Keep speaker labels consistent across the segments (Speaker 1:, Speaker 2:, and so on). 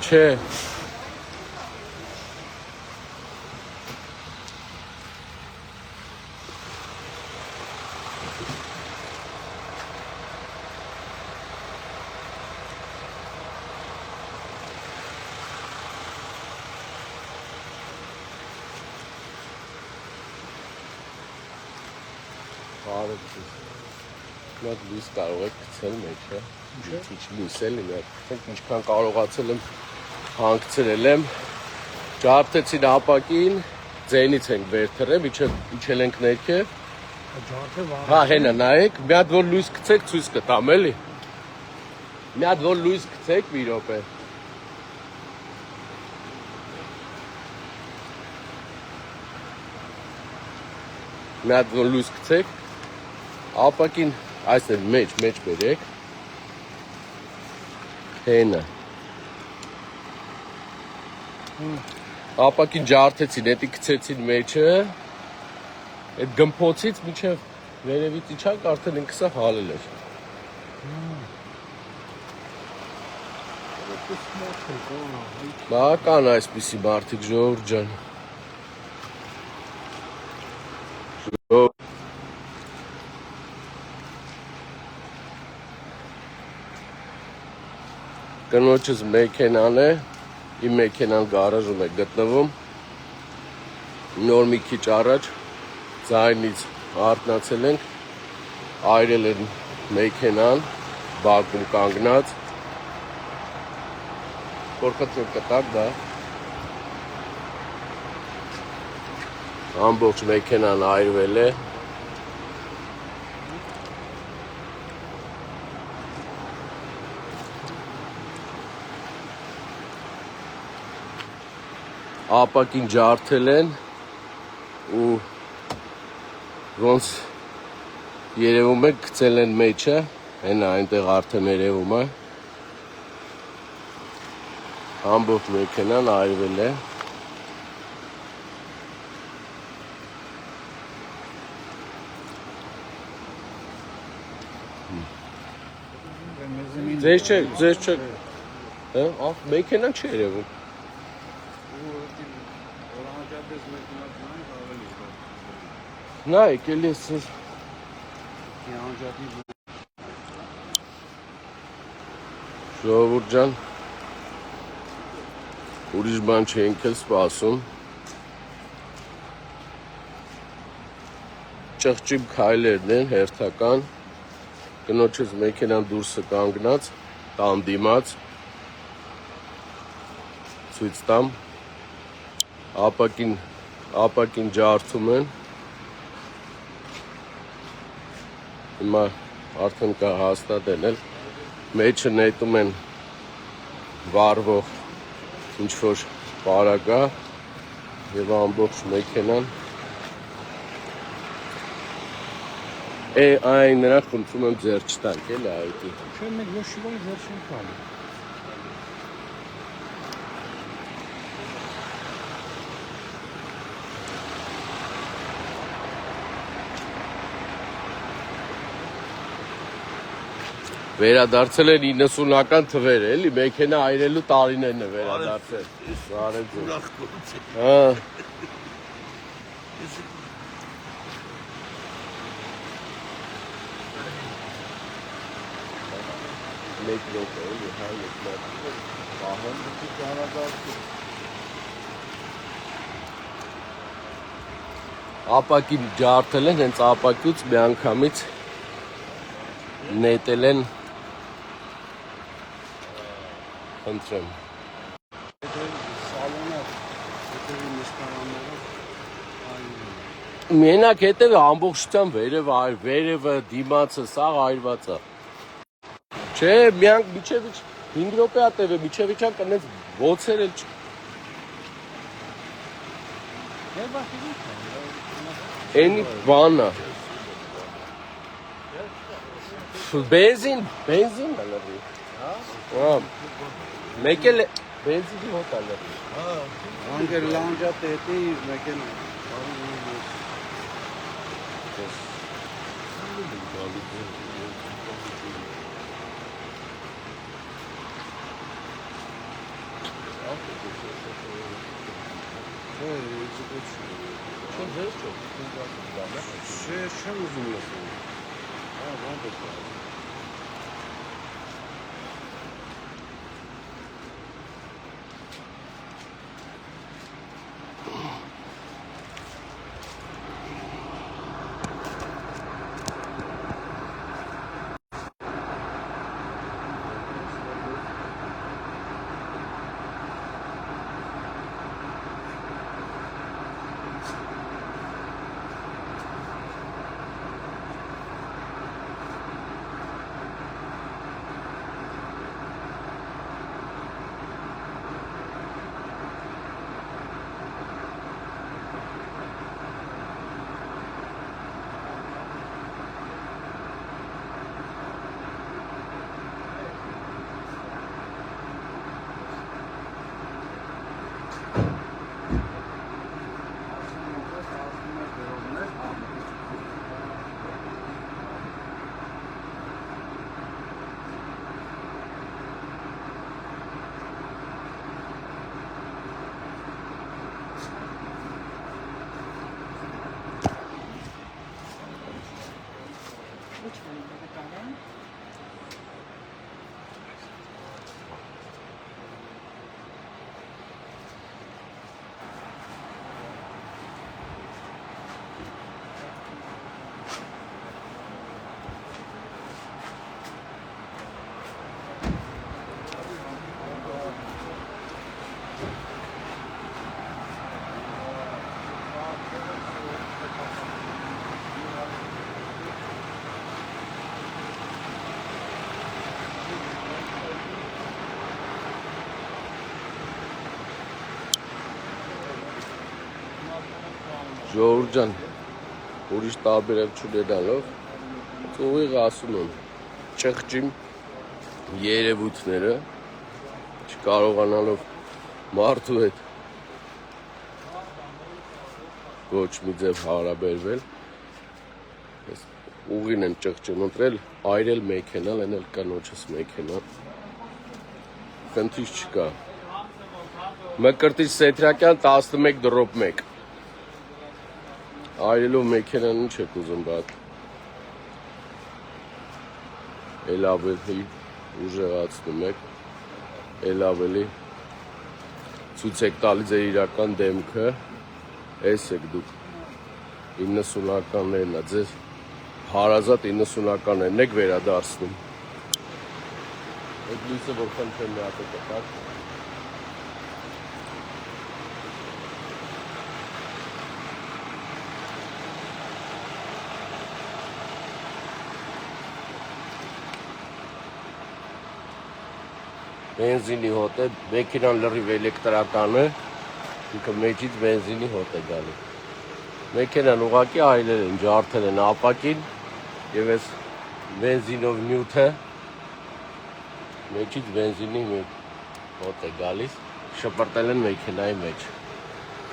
Speaker 1: Չէ։ Բարև ձեզ։ Մենք լույս կարող եք գցել մեջը։ Ինչ լույս էլի մենք ինչքան կարողացել եմ հանգցրել եմ։ Ջարդեցին ապակին, ձենից ենք վեր թռել, իջել ենք ներքև։ Հա, հենա նայեք, մի հատ որ լույս գցեք ցույց կտամ էլի։ Մի հատ որ լույս գցեք մի րոպե։ Մի հատ որ լույս գցեք։ Ապակին այստեղ մեջ բերեք։ Հենա։ Ապակին ջարդեցին, էդի գցեցին մեջը։ Այդ գմփոցից միջև վերևից իջանք արդեն ինքսը հալել էր։ Բական այսպիսի մարդիկ ժողովուրդ ջան։ Կնոջս մեքենան է, իմ մեքենան գարաժում է գտնվում, նոր մի քիչ առաջ ձայնից արթնացել ենք, այրել են մեքենան, բակում կանգնած, որքացել կտակ դա, ամբողջ մեքենան այրվել է, ապակին ջարդել են ու ոնց երևում է գցել են մեջը, հենա այնտեղ արդեն երևում է, ամբողջ մեքենան այրվել է, ձեզ չէ, մեքենան չի երևում, նայք էլի էսր ժողովուրդ ջան ուրիշ բան չենք էլ սպասում ճղճիմ քայլերն են հերթական կնոջս մեքենան դուրսը կանգնած տան դիմաց ցույց տամ ապակին ջարդում են հիմա արդեն կա հաստատել էլ մեջը նետում են վառվող ինչ-որ պարագա և ամբողջ մեքենան այն նրանք խնդրում եմ ձեռ չտանք էլի այդի
Speaker 2: Չէ մենք ոչ շիվոյի ձեռ չենք տալու
Speaker 1: Վերադարձել են 90-ական թվեր էլի, մեքենա այրելու տարիներն է վերադարձել։ Բարև ձեզ։ Հա։ Մեկ րոպե էլի, հա, պահեմ դուք վերադարձել։ Ապակին ջարդել են, հենց ապակյուց մի անգամից նետել են Ընտրեմ։ Մենակ հետևը ամբողջությամբ վերևը դիմացը սաղ այրված է։ Չէ, միանք միջև 5 րոպե է տևը, միջև իջան կնեց ոցեր էլ Էնի բանա։ Բենզին ալավի։ Հա։ Մեկ էլ բենզինի հոտ ալավի։ Հա։
Speaker 2: Անգեր լանջա տետի մեկեն։ Չէ, իզուգոց
Speaker 1: Չեմ ձեր չոք,
Speaker 2: չեմ ուզում լսել։ Հա, ոնց է։
Speaker 3: Which one? Avocado?
Speaker 1: Ժողովուրդ ջան, ուրիշ տարբերակ չունենալով, ուղիղ ասում եմ, ճղճին երևույթները, չկարողանալով մարդու հետ ոչ մի ձև հարաբերվել, ուղին են ճղճին ընտրել, այրել մեքենան, են էլ կնոջս մեքենան, խնդիր չկա, Մկրտիչ Սեթրակյան 11-1 Այրելով մեքենան ինչ եք ուզում բատ, էլ ավելի ուժեղացնում եք, էլ ավելի ցույց եք տալի ձեր իրական դեմքը, էս եք դուք 90-ականներն է, ձեր հարազատ 90-ականներն եք վերադարձնում, այդ լույսը որ խնդրեմ մի հատ է կտակ, Բենզինի հոտ է, մեքենան լրիվ էլեկտրական է, ինքը մեջից բենզինի հոտ է գալի։ Մեքենան ուղղակի այրել են, ջարդել են ապակին եւ այս բենզինով նյութը մեջից բենզինի հոտ է գալիս, շպրտել են մեքենայի մեջ։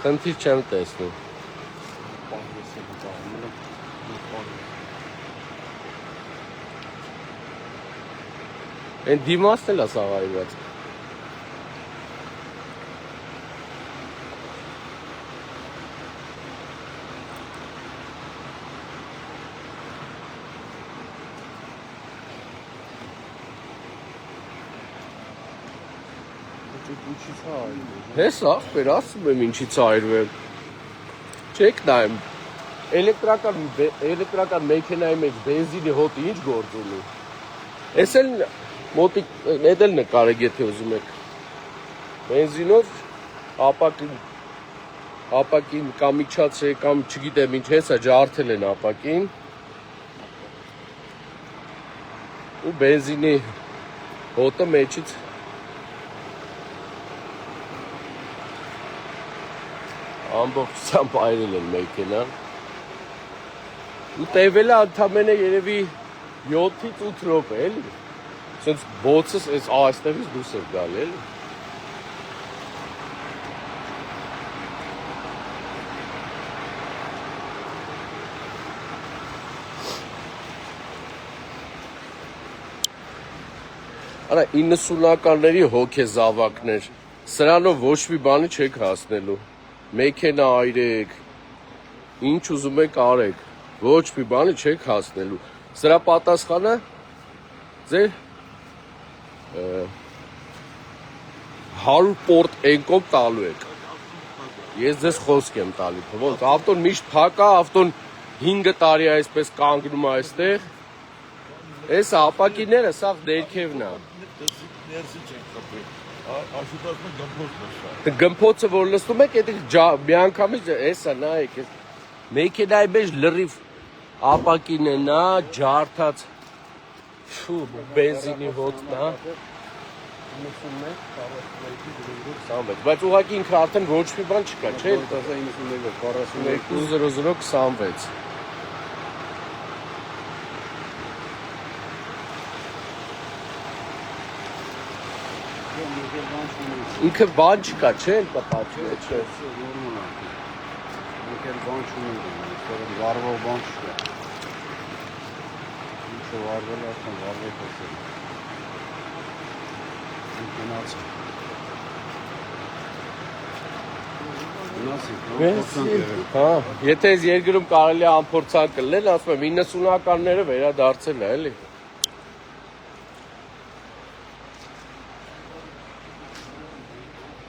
Speaker 1: Խնդիր չեմ տեսնում։ Են դիմացն էլ է սաղ այրված։ Հես ախպեր, ասում եմ ինչից այրվել։ Չեք նայում, էլեկտրական մեքենայի մեջ բենզինի հոտը ինչ գործ ունի։ Ես էլ մոտիկ, էդ էլ նկարեք, եթե ուզում եք։ Բենզինով ապակին կամ իջացրե, կամ չգիտեմ ինչ հեսա ջարդել են ապակին։ Ու բենզինի հոտը մեջից ամբողջությամբ այրել են մեքենան։ Ու տևել է ընդամենը երևի 7-ից 8 րոպե, էլի։ Սենց բոցս այստեղից դուրս էր գալի, էլի։ Արա 90-ականների հոգեզավակներ Սրանով ոչ մի բանի չեք հասնելու։ Մեքենա այրեք, ինչ ուզում եք արեք, ոչ մի բանի չեք հասնելու։ Սրա պատասխանը ձեր 100 պորտ էնկոմ տալու եք։ Ես ձեզ խոսք եմ տալի, ոնց ավտոն միշտ փակ է, ավտոն 5 տարի այսպես կանգնում է այստեղ։ Այս ապակիները սա ներքևն է։
Speaker 2: Ներսի չենք կապել։ Աշուտացնը գմփոցն է շա։
Speaker 1: Գմփոցը որ լսում եք, այդ միանգամից էսա նայեք, մեքենայի մեջ լրիվ ապակին է նա, ջարդած Ֆու, բենզինի հոտն է։ 91, բայց ուղղակի ինքը արդեն ոչ մի բան չկա, չէ՞։ 420026։ Ինքը բան չկա, չէ՞, պատճառ է, չէ։
Speaker 2: Ինքեր բան չունի, վարվող բան չկա։ Ինչը վարվել է, արդեն վարվել է։
Speaker 1: Հա, եթե այս երկրում կարելի է ամփորձանք կլնել, ասում եմ 90-ականները վերադարձել է, էլի։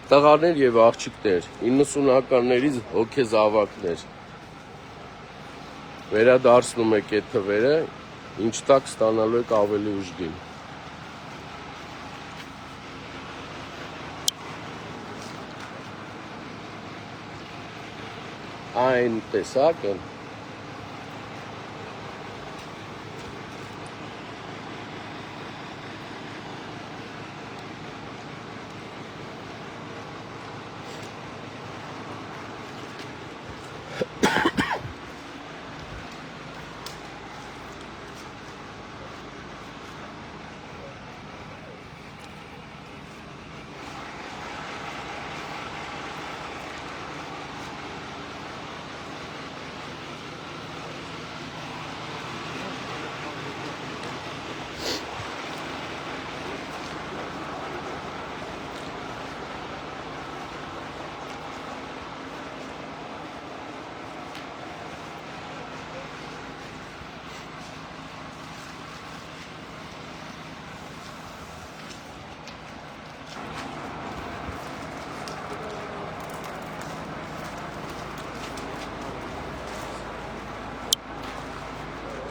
Speaker 1: Տղաներ եւ աղջիկներ, 90-ականներից հոգեզավակներ։ Վերադարձնում եք այդ թվերը, ինչ տակ ստանալու եք ավելի ուժգին։ Այն տեսակը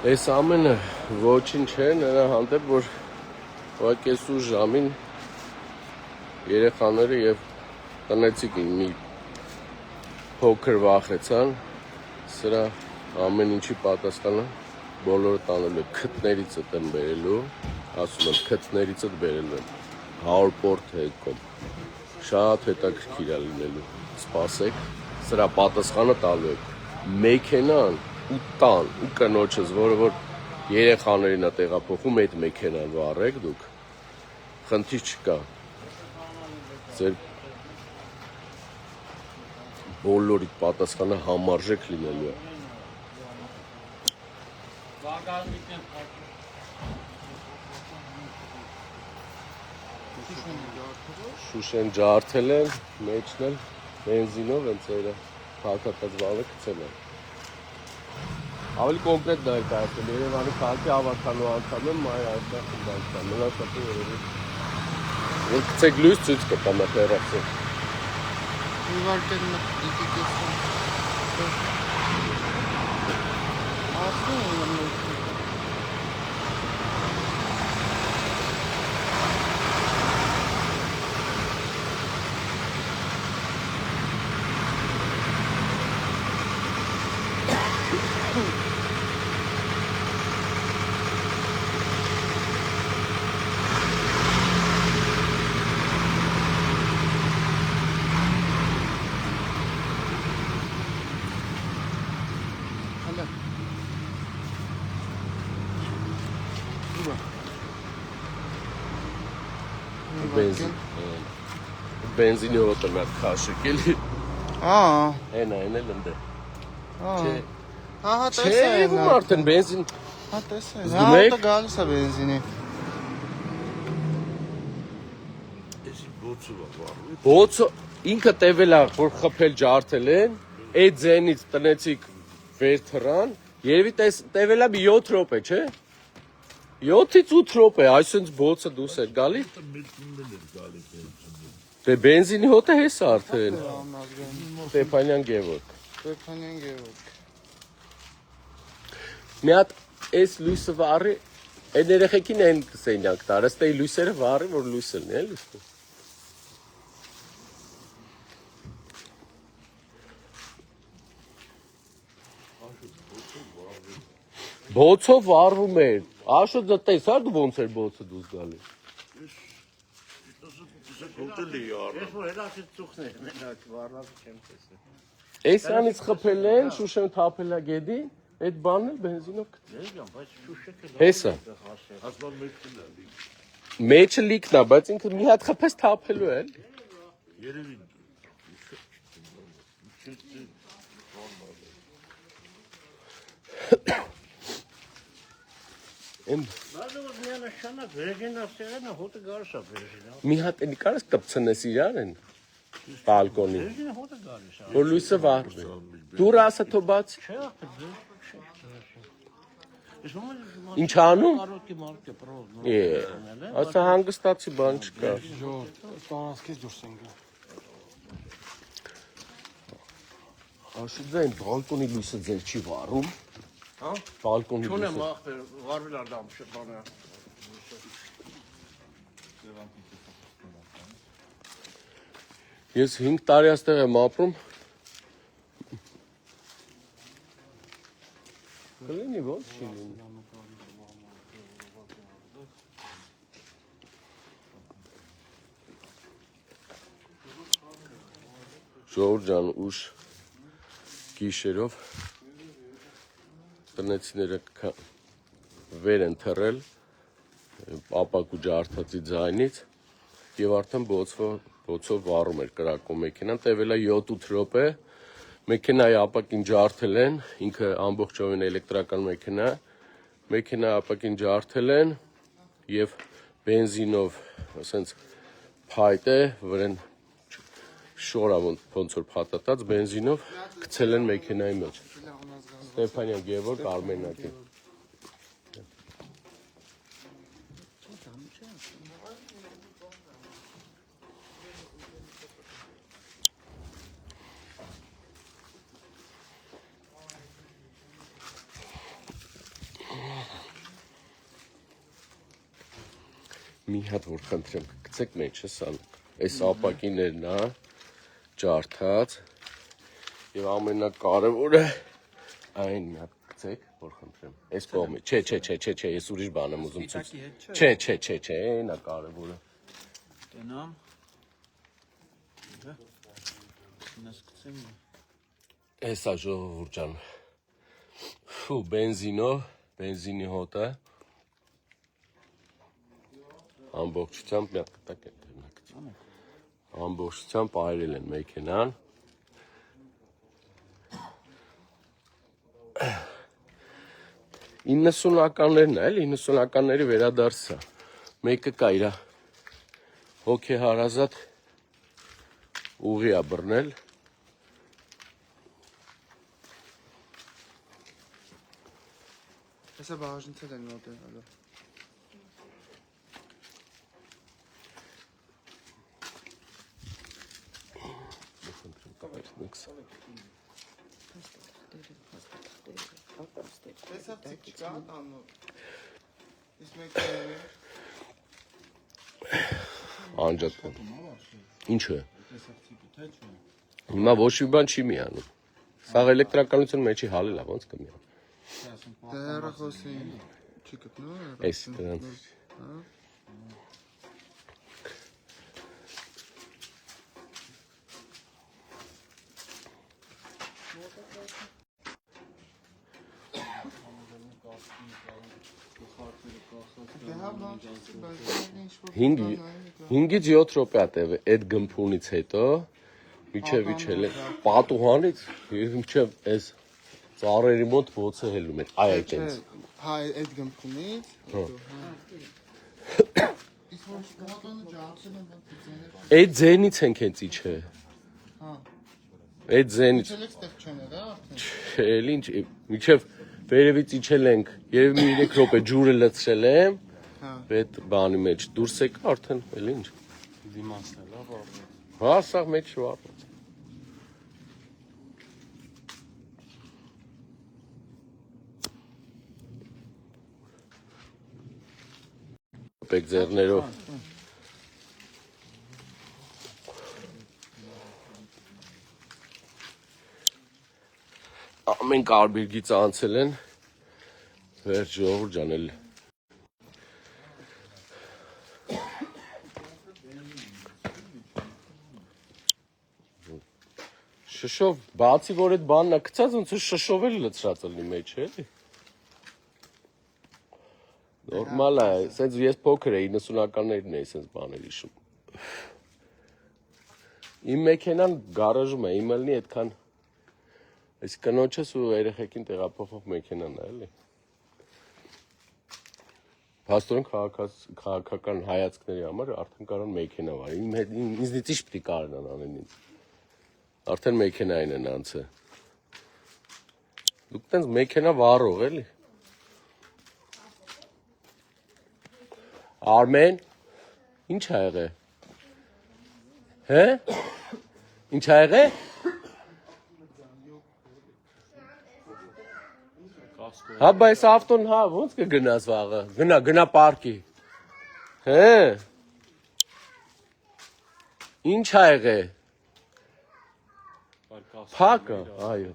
Speaker 1: Այս ամենը ոչինչ չէ նրա հանդեպ, որ ուղղակի այսու ժամին երեխաները եւ տնեցիկին մի փոքր վախեցան, սրա ամեն ինչի պատասխանը բոլորը տանելու է քթներից եմ բերելու, ասում եմ քթներից բերելու եմ 100 պորտ հեկոմ, շատ հետաքրքիր է լինելու, սպասեք, սրա պատասխանը տալու եք, մեքենան ու տան ու կնոջս, որը որ երեխաներին է տեղափոխում, այդ մեքենան վառեք դուք, խնդիր չկա, ձեր բոլորի պատասխանը համարժեք լինելու է։ Շուշեն ջարդել են, մեջն էլ բենզինով են ծերը, փակատած բանը գցել են։ Ավելի կոնկրետ ներկայացնել, Երևանի քաղաքի ավարտանու անդամ եմ, այ այստեղ խնդանքան, մնացածը երևի։ Որ գցեք լույս ցույց կտամ հեռացեք։
Speaker 3: Իվարկել մտիկ էսում։ Ասում եմ
Speaker 1: Բենզինի հոտը մի հատ քաշեք էլի։ Հենա, են էլ ընդ է։ Չէ։
Speaker 3: Ահա
Speaker 1: Չէ,
Speaker 3: տեսա
Speaker 1: ու արդեն բենզին։
Speaker 3: Հա տեսա։
Speaker 1: Զգում
Speaker 3: Հա
Speaker 1: եք։
Speaker 3: դա գալիս է բենզինի։
Speaker 2: Էսի Բոցը վարվի։
Speaker 1: Բոցը ինքը տևել է, որ խփել ջարդել են, այդ ձենից տնեցիք վեր թռան, երևի տևել է մի 7 րոպե, չէ։ 7-ից 8 րոպե, այսինքն բոցը դուրս է գալի։
Speaker 2: Մելքինն էր գալի բենզինը։
Speaker 1: Դե բենզինի հոտ է հես արդեն։
Speaker 3: Անազգային
Speaker 1: Ստեփանյան Գևորգ։
Speaker 3: Ստեփանյան Գևորգ
Speaker 1: Մի հատ այս լույսը վառի, այդ երեխեքին են սենյակ տար, ըստ էի լույսերը վառի, որ լույս լինի, էլի։ Բոցով վառվում էր։ Աշոտ տեսա դու ոնց էր բոցը դուրս գալի։
Speaker 2: Հոտելի առ։
Speaker 4: Ես որ հելացի ծուխներ, մենակ վառած չեմ տեսել։
Speaker 1: Էսանից խփել են, Շուշեն թափել է գեդի, այդ բանն էլ բենզինով գցել։
Speaker 4: Դե բայց շուշեկը
Speaker 1: Հեսա։
Speaker 2: Ասման մելքինն է։
Speaker 1: Մեջը լիքն է, բայց ինքը մի հատ խփես թափելու է։
Speaker 2: Երևի։
Speaker 4: Բայց որ միանա շանակ վերջին ասեղենը հոտը գարշ է վերջին։
Speaker 1: Մի հատ էլի կարես կպցնես իրար են բալկոնի,
Speaker 4: Վերջին հոտը գարշ է։
Speaker 1: որ լույսը վառվի։ Դուր ասա թո բաց։
Speaker 4: Չէ, ախր Ես ում
Speaker 1: Ինչ անում։
Speaker 4: կարոտի մարկե պրոզ։
Speaker 1: Ասա հանգստացի բան չկա։
Speaker 3: Ստանացքից դուրս են գա
Speaker 1: Աշուտային բալկոնի լույսը ձեր չի վառում։ Հա։ Բալկոնի
Speaker 4: Չունեմ
Speaker 1: լույսը։
Speaker 4: ախպեր, վարվել ադամ շպանը։
Speaker 1: Ես 5 տարի այստեղ եմ ապրում։ Կլինի ոնց չի լինի։ Ժողովուրդ ջան, ուշ գիշերով տնեցիները վեր են թռել ապակու ջարդածի ձայնից եւ արդեն բոցով վառում էր կրակում մեքենան, տևել է 7-8 րոպե, մեքենայի ապակին ջարդել են, ինքը ամբողջովին էլեկտրական մեքենայի ապակին ջարդել են եւ բենզինով, ասենց փայտ է, վրան շորա ոնց որ փաթաթած բենզինով գցել են մեքենայի մեջ։ Ստեփանյան Գևորգ Արմենակի։ Մի հատ որ խնդրեմ գցեք մեջը սան։ Այս ապակիներն է ջարդած եւ ամենակարևորը այն մի հատ գցեք, որ խնդրեմ։ Այս կողմը։ Չէ, ես ուրիշ բան եմ ուզում ցույց։ Չէ, այնա կարևորը։
Speaker 3: Տենամ Նսկցեմ
Speaker 1: Էսա ժողովուրդ ջան։ Ֆու, բենզինի հոտը։ Ամբողջությամբ մի հատ կտակ են դերնակցում։ Ամբողջությամբ այրել են մեքենան։ Իննսունականներն էլ, 90-ականների վերադարձա։ Մեկը կա իրա հոգեհարազատ ուղի է բռնել։
Speaker 3: Հեսա բաժնցել են մոտել հալո Հեսա ծիկ չկա տանով Իս մեկ
Speaker 1: Անջատ։ Ինչը։ Հիմա ոչ մի բան չի միանում։ Սա էլեկտրականության մեջի հալել է, ոնց կմիա։
Speaker 3: Դե հեռախոսի չի գտնում
Speaker 1: Էս դրանց։
Speaker 3: Դե հա բան չսի, բայց ինչ-որ
Speaker 1: 5-ից 7 րոպե է տևել այդ գմփունից հետո, միջև իջել է պատուհանից, միջև այս ծառերի մոտ ոցը հելում էր, այ այդպես։
Speaker 3: Հա, այդ գմփունից Իսկ որ մոտոնը ջարդել են բնտիցները։
Speaker 1: Այդ ձենից ենք հենց իջը։
Speaker 3: Հա։
Speaker 1: Այդ ձենից։
Speaker 3: Իջել եք ստեղ չեն էլի արդեն։
Speaker 1: Էլ ինչ, միջև վերևից իջել ենք, երևի մի 3 րոպե ջուրը լցրել եմ,
Speaker 3: Հա։
Speaker 1: այդ բանի մեջ դուրս եկա արդեն, էլ ինչ։
Speaker 2: Դիմացն է լավ առնի։
Speaker 1: Հա, սա մեջ շվարդ։ Պեք ձեռներով։ Ամեն կարբիրգից անցել են, վերջ ժողովուրդ ջան էլ։ Շշով, բացի որ այդ բանն է գցած, ոնց որ շշով էլ լցրած լինի մեջ, էլի։ Նորմալ է, սենց ես փոքր էի, 90-ականներն էի սենց բաներ հիշում։ Իմ մեքենան գարաժում է, իմը լինի այդքան, այս կնոջս ու երեխեքին տեղափոխող մեքենան է, էլի։ Փաստորեն քաղաքական հայացքների համար արդեն կարան մեքենա վարի, ինձնից ինչ պիտի կարենան անեն ինձ։ Արդեն մեքենային են անցը։ Դուք տենց մեքենա վարող, էլի։ Արմեն, ինչ ա եղե։ Հե? Ինչ ա եղե։ Հա, բայց ավտոն հա, ոնց կգնաս վաղը։ Գնա պարկի։ Հե։ Ինչ ա եղե։ Փակը, այո։